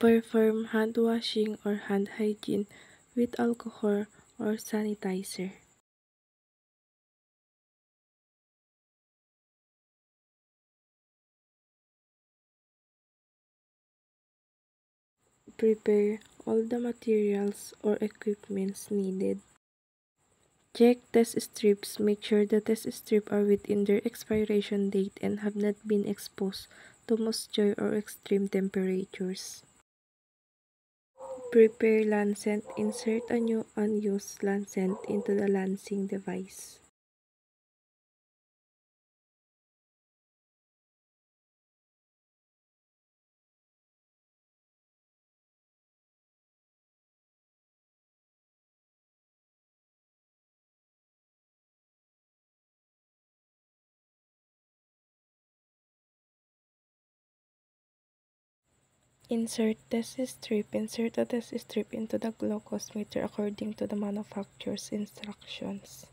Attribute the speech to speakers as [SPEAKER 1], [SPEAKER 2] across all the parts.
[SPEAKER 1] Perform hand washing or hand hygiene with alcohol or sanitizer. Prepare all the materials or equipments needed. Check test strips. Make sure the test strips are within their expiration date and have not been exposed to moisture or extreme temperatures. Prepare lancet. Insert a new unused lancet into the lancing device. Insert test strip. Insert a test strip into the glucose meter according to the manufacturer's instructions.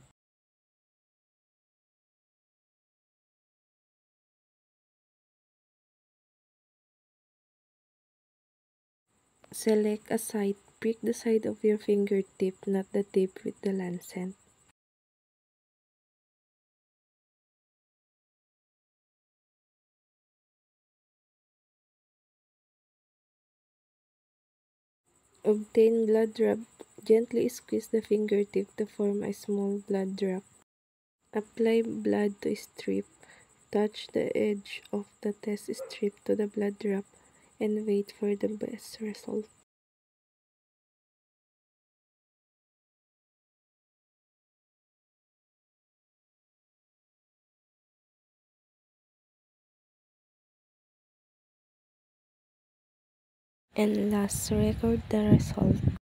[SPEAKER 1] Select a side. Prick the side of your fingertip, not the tip with the lancet. Obtain blood drop. Gently squeeze the fingertip to form a small blood drop. Apply blood to strip. Touch the edge of the test strip to the blood drop and wait for the best result. And last, record the result.